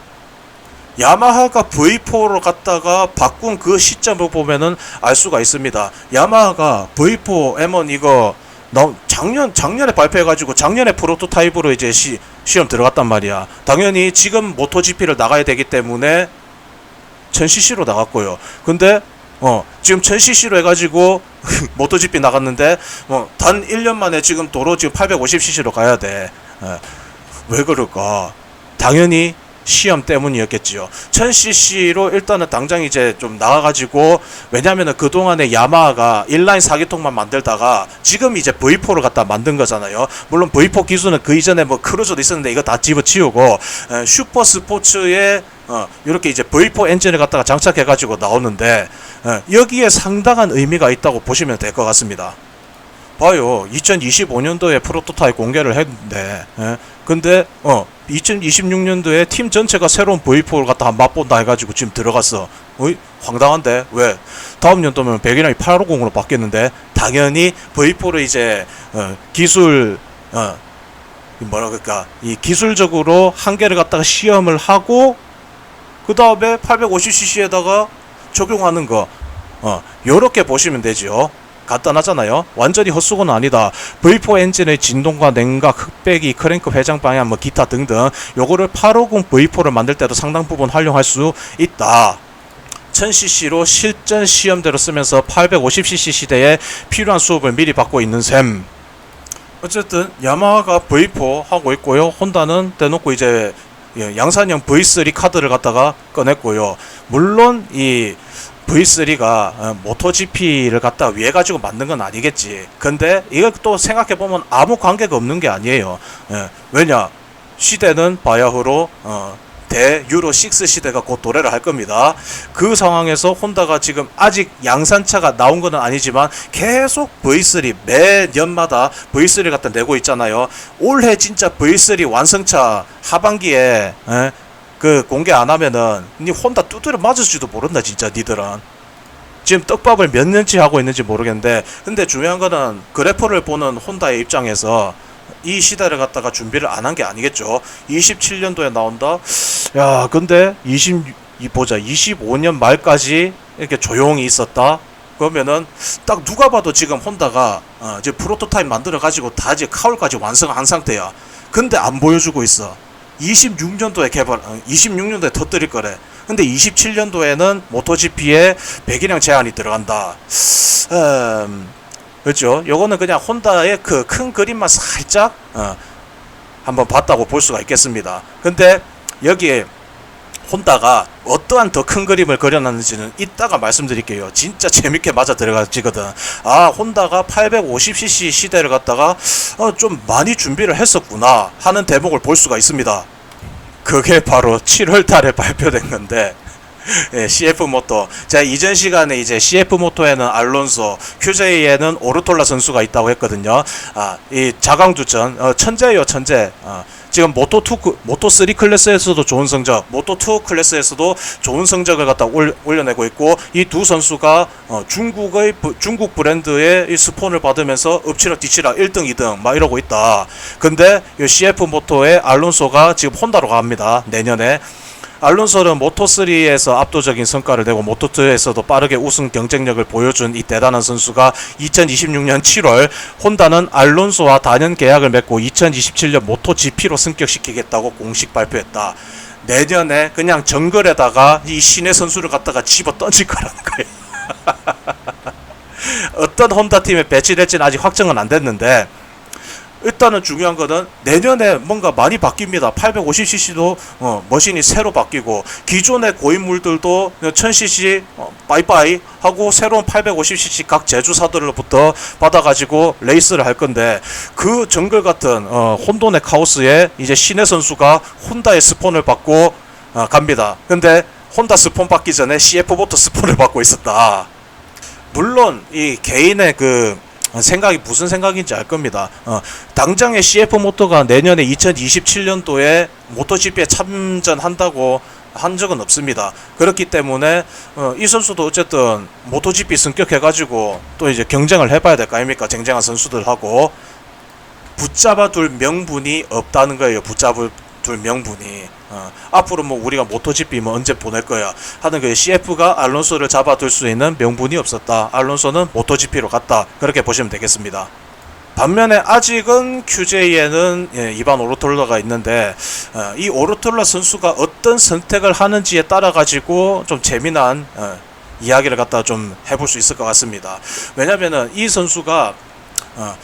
야마하가 V4로 갔다가 바꾼 그 시점을 보면은 알 수가 있습니다. 야마하가 V4 M1 이거 작년에 발표해가지고 작년에 프로토타입으로 이제 시험 들어갔단 말이야. 당연히 지금 모토GP를 나가야 되기 때문에 1000cc로 나갔고요. 근데 지금 1000cc로 해가지고 모토GP 나갔는데 단 1년 만에 지금 도로 지금 850cc로 가야 돼. 왜 그럴까? 당연히 시험 때문이었겠지요. 1000cc로 일단은 당장 이제 좀 나가가지고, 왜냐면은 그동안에 야마하가 인라인 4기통만 만들다가 지금 이제 V4를 갖다 만든 거잖아요. 물론 V4 기술은 그 이전에 뭐 크루저도 있었는데 이거 다 집어치우고 슈퍼 스포츠에 이렇게 이제 V4 엔진을 갖다가 장착해가지고 나오는데 여기에 상당한 의미가 있다고 보시면 될 것 같습니다. 봐요. 2025년도에 프로토타입 공개를 했는데, 근데 2026년도에 팀 전체가 새로운 V4를 갖다 맛본다 해가지고 지금 들어갔어. 황당한데? 왜? 다음 년도면 배기량이 850으로 바뀌었는데, 당연히 V4를 이제 기술 이 기술적으로 한계를 갖다가 시험을 하고, 그 다음에 850cc에다가 적용하는 거, 요렇게 보시면 되죠. 간단하잖아요. 완전히 헛수고는 아니다. V4 엔진의 진동과 냉각, 흑배기, 크랭크 회장 방향, 뭐 기타 등등 요거를 850 V4를 만들 때도 상당 부분 활용할 수 있다. 1000cc로 실전 시험대로 쓰면서 850cc 시대에 필요한 수업을 미리 받고 있는 셈. 어쨌든 야마하가 V4 하고 있고요. 혼다는 대놓고 이제 양산형 V3 카드를 갖다가 꺼냈고요. 물론 이 V3가 모토GP를 갖다 위해 가지고 만든 건 아니겠지. 근데 이걸 또 생각해보면 아무 관계가 없는 게 아니에요. 왜냐, 시대는 바야흐로 대유로 6 시대가 곧 도래를 할 겁니다. 그 상황에서 혼다가 지금 아직 양산차가 나온 건 아니지만 계속 V3 매년마다 V3를 갖다 내고 있잖아요. 올해 진짜 V3 완성차 하반기에 그 공개 안 하면은 니 혼다 두드려 맞을지도 모른다 진짜. 니들은 지금 떡밥을 몇 년치 하고 있는지 모르겠는데, 근데 중요한 거는 그래퍼를 보는 혼다의 입장에서 이 시대를 갖다가 준비를 안 한 게 아니겠죠. 27년도에 나온다. 야, 근데 25년 말까지 이렇게 조용히 있었다. 그러면은 딱 누가 봐도 지금 혼다가 지금 프로토타입 만들어 가지고 다 이제 카울까지 완성한 상태야. 근데 안 보여주고 있어. 26년도에 26년도에 터뜨릴 거래. 근데 27년도에는 모토GP에 배기량 제한이 들어간다. 그렇죠. 요거는 그냥 혼다의 그 큰 그림만 살짝 한번 봤다고 볼 수가 있겠습니다. 근데 여기에 혼다가 어떠한 더 큰 그림을 그려놨는지는 이따가 말씀드릴게요. 진짜 재밌게 맞아 들어가지거든. 아, 혼다가 850cc 시대를 갖다가 좀 많이 준비를 했었구나 하는 대목을 볼 수가 있습니다. 그게 바로 7월 달에 발표된 건데, 예, CF 모토. 제가 이전 시간에 이제 CF 모토에는 알론소, QJ에는 오르톨라 선수가 있다고 했거든요. 이 자강두천, 천재예요, 천재. 지금 모토3 클래스에서도 좋은 성적, 모토2 클래스에서도 좋은 성적을 갖다 올려내고 있고, 이 두 선수가 중국 브랜드의 이 스폰을 받으면서 엎치락 뒤치락 1등 2등 막 이러고 있다. 근데 이 CF 모토의 알론소가 지금 혼다로 갑니다, 내년에. 알론소는 모토3에서 압도적인 성과를 내고 모토2에서도 빠르게 우승 경쟁력을 보여준 이 대단한 선수가 2026년 7월 혼다는 알론소와 단연 계약을 맺고 2027년 모토GP로 승격시키겠다고 공식 발표했다. 내년에 그냥 정글에다가 이 신의 선수를 갖다가 집어 던질 거라는 거예요. 어떤 혼다 팀에 배치될지는 아직 확정은 안 됐는데, 일단은 중요한 거는 내년에 뭔가 많이 바뀝니다. 850cc도 머신이 새로 바뀌고, 기존의 고인물들도 1000cc 빠이빠이 하고 새로운 850cc 각 제조사들로부터 받아가지고 레이스를 할 건데, 그 정글 같은 혼돈의 카오스에 이제 신의 선수가 혼다의 스폰을 받고 갑니다. 근데 혼다 스폰 받기 전에 CF부터 스폰을 받고 있었다. 물론 이 개인의 그 생각이 무슨 생각인지 알 겁니다. 당장의 CF 모토가 내년에 2027년도에 모토GP에 참전한다고 한 적은 없습니다. 그렇기 때문에 이 선수도 어쨌든 모토GP 승격해가지고 또 이제 경쟁을 해봐야 될 거 아닙니까? 쟁쟁한 선수들하고. 붙잡아둘 명분이 없다는 거예요. 붙잡아둘 명분이. 앞으로 뭐 우리가 모토GP 뭐 언제 보낼 거야 하는 그 CF가 알론소를 잡아둘 수 있는 명분이 없었다. 알론소는 모토GP로 갔다. 그렇게 보시면 되겠습니다. 반면에 아직은 QJ에는 이반 오르톨라가 있는데, 이 오르톨라 선수가 어떤 선택을 하는지에 따라 가지고 좀 재미난 이야기를 갖다 좀 해볼 수 있을 것 같습니다. 왜냐면은 이 선수가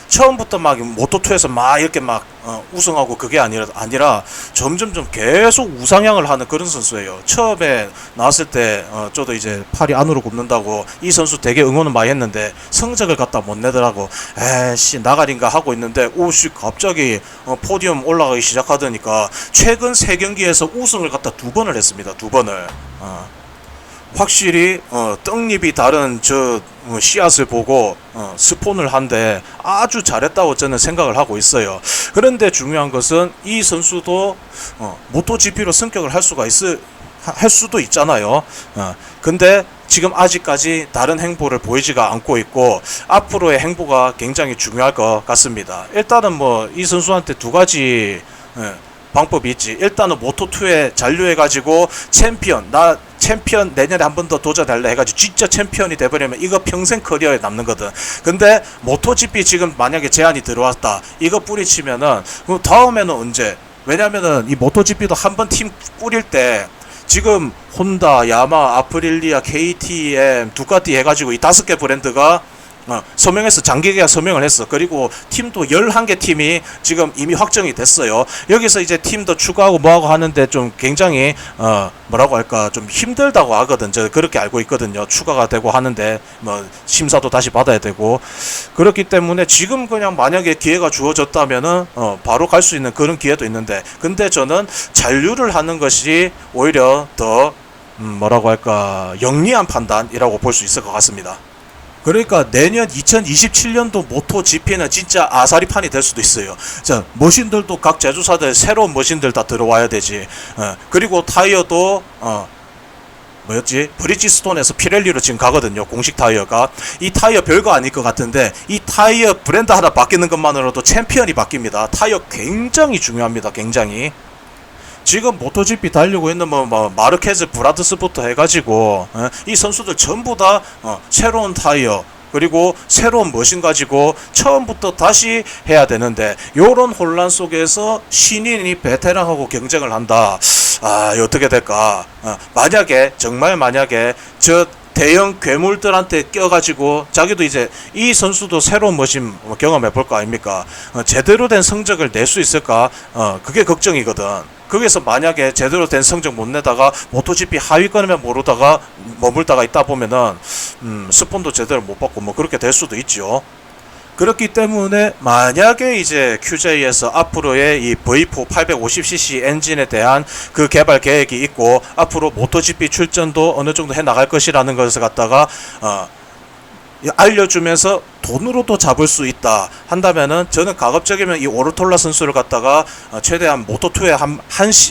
처음부터 막 모토2에서 막 이렇게 막 우승하고 그게 아니라 점점 계속 우상향을 하는 그런 선수예요. 처음에 나왔을 때 저도 이제 팔이 안으로 굽는다고 이 선수 되게 응원을 많이 했는데 성적을 갖다 못 내더라고. 에이씨 나가린가 하고 있는데 오씨 갑자기 포디움 올라가기 시작하더니까 최근 3경기에서 우승을 갖다 2번을 했습니다. 2번을. 확실히 떡잎이 다른 저 씨앗을 보고 스폰을 한데 아주 잘했다고 저는 생각을 하고 있어요. 그런데 중요한 것은 이 선수도 모토GP로 승격을 할 수도 있잖아요. 근데 지금 아직까지 다른 행보를 보이지가 않고 있고, 앞으로의 행보가 굉장히 중요할 것 같습니다. 일단은 뭐 이 선수한테 두 가지 방법이 있지. 일단은 모토2에 잔류해가지고 챔피언 내년에 한 번 더 도전할래 해가지고 진짜 챔피언이 돼버리면 이거 평생 커리어에 남는거든. 근데 모토GP 지금 만약에 제한이 들어왔다, 이거 뿌리치면은 그럼 다음에는 언제? 왜냐면은 이 모토GP도 한 번 팀 꾸릴 때 지금 혼다, 야마, 아프릴리아, KTM, 두카티 해가지고 이 5개 브랜드가 서명했어. 장기계약 서명을 했어. 그리고 팀도 11개 팀이 지금 이미 확정이 됐어요. 여기서 이제 팀도 추가하고 뭐하고 하는데 좀 굉장히 뭐라고 할까, 좀 힘들다고 하거든. 저 그렇게 알고 있거든요. 추가가 되고 하는데 뭐 심사도 다시 받아야 되고. 그렇기 때문에 지금 그냥 만약에 기회가 주어졌다면은 바로 갈 수 있는 그런 기회도 있는데, 근데 저는 잔류를 하는 것이 오히려 더 뭐라고 할까, 영리한 판단이라고 볼 수 있을 것 같습니다. 그러니까 내년 2027년도 모토GP는 진짜 아사리판이 될 수도 있어요. 자, 머신들도 각 제조사들 새로운 머신들 다 들어와야 되지. 그리고 타이어도 뭐였지? 브리지스톤에서 피렐리로 지금 가거든요. 공식 타이어가. 이 타이어 별거 아닐 것 같은데 이 타이어 브랜드 하나 바뀌는 것만으로도 챔피언이 바뀝니다. 타이어 굉장히 중요합니다. 굉장히. 지금 모토GP 달리고 있는 뭐 마르케즈, 브라드스부터 해가지고 이 선수들 전부 다 새로운 타이어 그리고 새로운 머신 가지고 처음부터 다시 해야 되는데, 요런 혼란 속에서 신인이 베테랑하고 경쟁을 한다. 아, 어떻게 될까? 만약에 정말 만약에 저 대형 괴물들한테 껴가지고 자기도 이제 이 선수도 새로운 머신 경험해 볼 거 아닙니까? 제대로 된 성적을 낼 수 있을까? 그게 걱정이거든. 거기서 만약에 제대로 된 성적 못 내다가 모토GP 하위권이면 모르다가 머물다가 있다 보면은 스폰도 제대로 못 받고 뭐 그렇게 될 수도 있죠. 그렇기 때문에 만약에 이제 QJ에서 앞으로의 이 V4 850cc 엔진에 대한 그 개발 계획이 있고 앞으로 모토GP 출전도 어느 정도 해 나갈 것이라는 것을 갖다가 알려주면서 돈으로도 잡을 수 있다 한다면은, 저는 가급적이면 이 오르톨라 선수를 갖다가 최대한 모토2에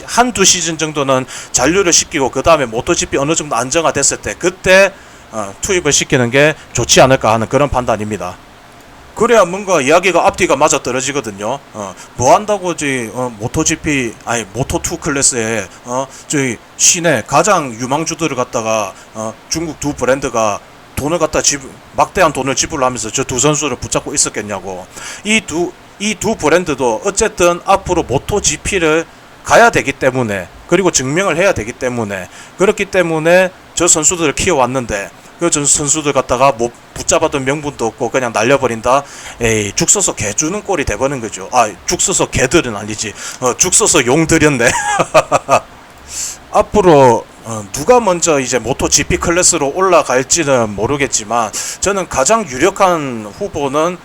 한두 시즌 정도는 잔류를 시키고 그 다음에 모토GP 어느 정도 안정화됐을 때 그때 투입을 시키는 게 좋지 않을까 하는 그런 판단입니다. 그래야 뭔가 이야기가 앞뒤가 맞아 떨어지거든요. 뭐 한다고 모토GP 아니 모토2 클래스에 저희 시내 가장 유망주들을 갖다가 중국 두 브랜드가 돈을 갖다 막대한 돈을 지불하면서 저 두 선수를 붙잡고 있었겠냐고. 이 두 브랜드도 어쨌든 앞으로 모토GP를 가야 되기 때문에, 그리고 증명을 해야 되기 때문에, 그렇기 때문에 저 선수들을 키워왔는데 그 전 선수들 갖다가 뭐 붙잡아둔 명분도 없고 그냥 날려버린다. 에이, 죽 써서 개 주는 꼴이 돼버린 거죠. 아, 죽 써서 개들은 아니지. 죽 써서 용 들였네. 앞으로 누가 먼저 이제 모토GP 클래스로 올라갈지는 모르겠지만 저는 가장 유력한 후보는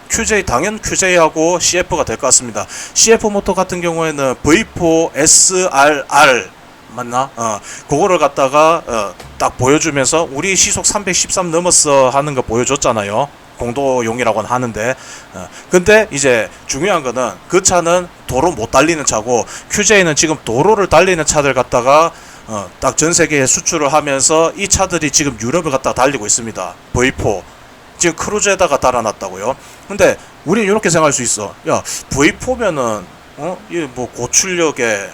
당연 QJ하고 CF가 될 것 같습니다. CF 모터 같은 경우에는 V4 SRR 맞나? 그거를 갖다가 딱 보여주면서 우리 시속 313 넘었어 하는 거 보여줬잖아요. 공도용이라고는 하는데, 근데 이제 중요한 거는 그 차는 도로 못 달리는 차고 QJ는 지금 도로를 달리는 차들 갖다가 딱 전 세계에 수출을 하면서 이 차들이 지금 유럽을 갖다 달리고 있습니다. V4 지금 크루즈에다가 달아놨다고요. 근데 우리는 이렇게 생각할 수 있어. 야, V4면은 이 뭐 고출력에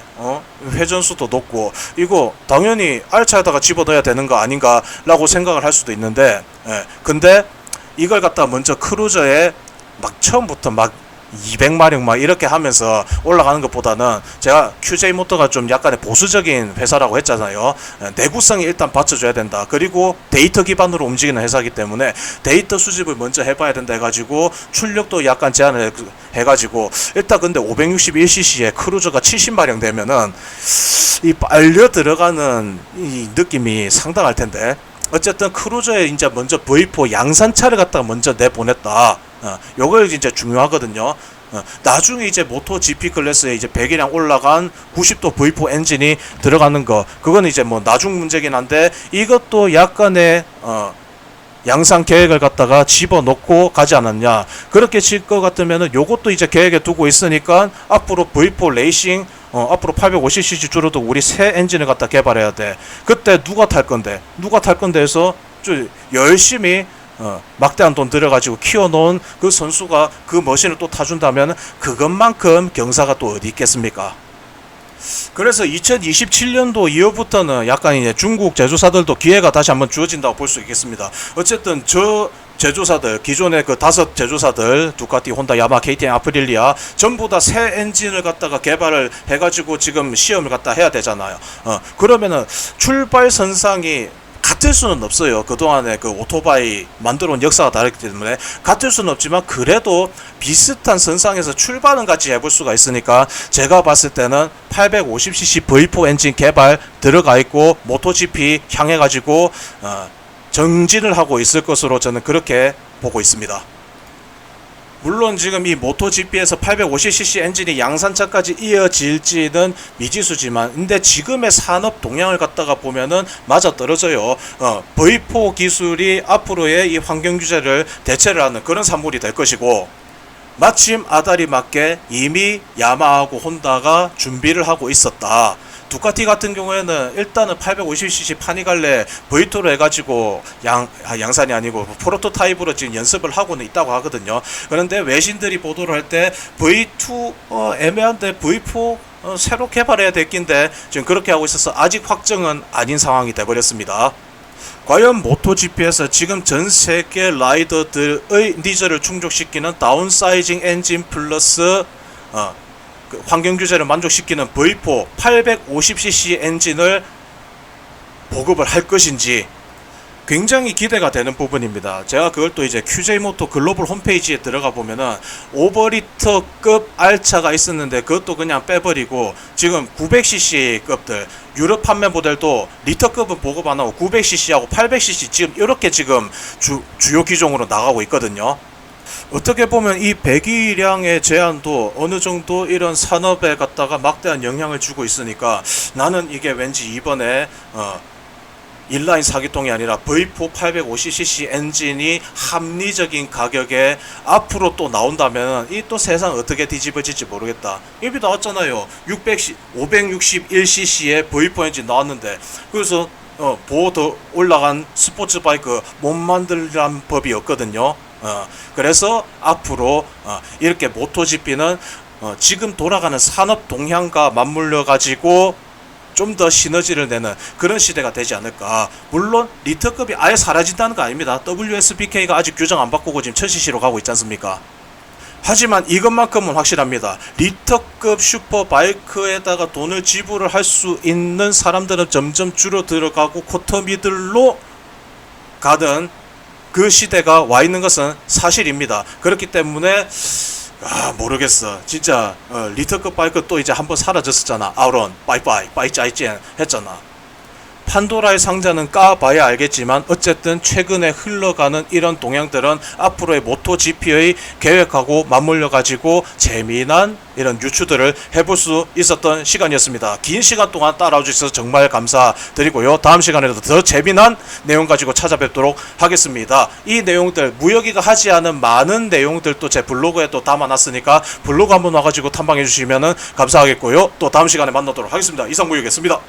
회전수도 높고 이거 당연히 R차에다가 집어넣어야 되는 거 아닌가라고 생각을 할 수도 있는데, 근데 이걸 갖다 먼저 크루저에 막 처음부터 막 200마력 막 이렇게 하면서 올라가는 것보다는, 제가 QJ 모터가 좀 약간의 보수적인 회사라고 했잖아요. 내구성이 일단 받쳐줘야 된다. 그리고 데이터 기반으로 움직이는 회사이기 때문에 데이터 수집을 먼저 해봐야 된다 해가지고 출력도 약간 제한을 해가지고 일단 근데 561cc에 크루저가 70마력 되면은 이 빨려 들어가는 이 느낌이 상당할 텐데, 어쨌든 크루저에 이제 먼저 V4 양산차를 갖다가 먼저 내보냈다. 요걸 이제 중요하거든요. 나중에 이제 모토GP 클래스에 이제 배기량 올라간 90도 V4 엔진이 들어가는 거, 그건 이제 뭐 나중 문제긴 한데, 이것도 약간의 양산 계획을 갖다가 집어넣고 가지 않았냐. 그렇게 칠 것 같으면은 요것도 이제 계획에 두고 있으니까 앞으로 V4 레이싱 앞으로 850cc 줄어도 우리 새 엔진을 갖다 개발해야 돼. 그때 누가 탈 건데 해서 좀 열심히 막대한 돈 들여가지고 키워놓은 그 선수가 그 머신을 또 타준다면 그것만큼 경사가 또 어디 있겠습니까? 그래서 2027년도 이후부터는 약간 이제 중국 제조사들도 기회가 다시 한번 주어진다고 볼 수 있겠습니다. 어쨌든 저 제조사들, 기존의 그 5 제조사들, 두카티, 혼다, 야마, KTM, 아프릴리아 전부 다 새 엔진을 갖다가 개발을 해가지고 지금 시험을 갖다 해야 되잖아요. 그러면은 출발 선상이 같을 수는 없어요. 그동안에 그 오토바이 만들어 온 역사가 다르기 때문에 같을 수는 없지만 그래도 비슷한 선상에서 출발은 같이 해볼 수가 있으니까 제가 봤을 때는 850cc V4 엔진 개발 들어가 있고 모토GP 향해 가지고 정진을 하고 있을 것으로 저는 그렇게 보고 있습니다. 물론 지금 이 모토GP에서 850cc 엔진이 양산차까지 이어질지는 미지수지만 근데 지금의 산업 동향을 갖다가 보면은 맞아 떨어져요. V4 기술이 앞으로의 이 환경 규제를 대체를 하는 그런 산물이 될 것이고 마침 아다리 맞게 이미 야마하고 혼다가 준비를 하고 있었다. 두카티 같은 경우에는 일단은 850cc 파니갈레 V2로 해가지고 양산이 아니고 프로토타입으로 지금 연습을 하고는 있다고 하거든요. 그런데 외신들이 보도를 할 때 V2 애매한데 V4 새로 개발해야 될 낀데 지금 그렇게 하고 있어서 아직 확정은 아닌 상황이 돼버렸습니다. 과연 모토GP에서 지금 전 세계 라이더들의 니즈를 충족시키는 다운사이징 엔진 플러스 그 환경 규제를 만족시키는 V4 850cc 엔진을 보급을 할 것인지 굉장히 기대가 되는 부분입니다. 제가 그걸 또 이제 QJ모토 글로벌 홈페이지에 들어가 보면은 오버리터급 R차가 있었는데 그것도 그냥 빼버리고 지금 900cc급들 유럽 판매 모델도 리터급은 보급 안 하고 900cc하고 800cc 지금 이렇게 지금 주요 기종으로 나가고 있거든요. 어떻게 보면 이 배기량의 제한도 어느 정도 이런 산업에 갖다가 막대한 영향을 주고 있으니까 나는 이게 왠지 이번에 인라인 사기통이 아니라 V4 850cc 엔진이 합리적인 가격에 앞으로 또 나온다면 이 또 세상 어떻게 뒤집어질지 모르겠다. 이미 나왔잖아요. 561cc의 V4 엔진 나왔는데 그래서 보호 더 올라간 스포츠 바이크 못 만들란 법이 없거든요. 그래서 앞으로 이렇게 모토GP는 지금 돌아가는 산업 동향과 맞물려 가지고 좀 더 시너지를 내는 그런 시대가 되지 않을까. 물론 리터급이 아예 사라진다는 거 아닙니다. WSBK가 아직 규정 안 바꾸고 지금 1000cc로 가고 있지 않습니까? 하지만 이것만큼은 확실합니다. 리터급 슈퍼바이크에다가 돈을 지불을 할 수 있는 사람들은 점점 줄어들어가고 쿼터미들로 가든 그 시대가 와 있는 것은 사실입니다. 그렇기 때문에 모르겠어. 진짜 리터급 바이크 또 이제 한번 사라졌었잖아. 아우런 빠이빠이 빠이짜이젠 했잖아. 판도라의 상자는 까봐야 알겠지만 어쨌든 최근에 흘러가는 이런 동향들은 앞으로의 모토GP의 계획하고 맞물려 가지고 재미난 이런 유추들을 해볼 수 있었던 시간이었습니다. 긴 시간 동안 따라와 주셔서 정말 감사드리고요. 다음 시간에도 더 재미난 내용 가지고 찾아뵙도록 하겠습니다. 이 내용들 무역이가 하지 않은 많은 내용들도 제 블로그에 또 담아놨으니까 블로그 한번 와가지고 탐방해 주시면 감사하겠고요. 또 다음 시간에 만나도록 하겠습니다. 이상무역이었습니다.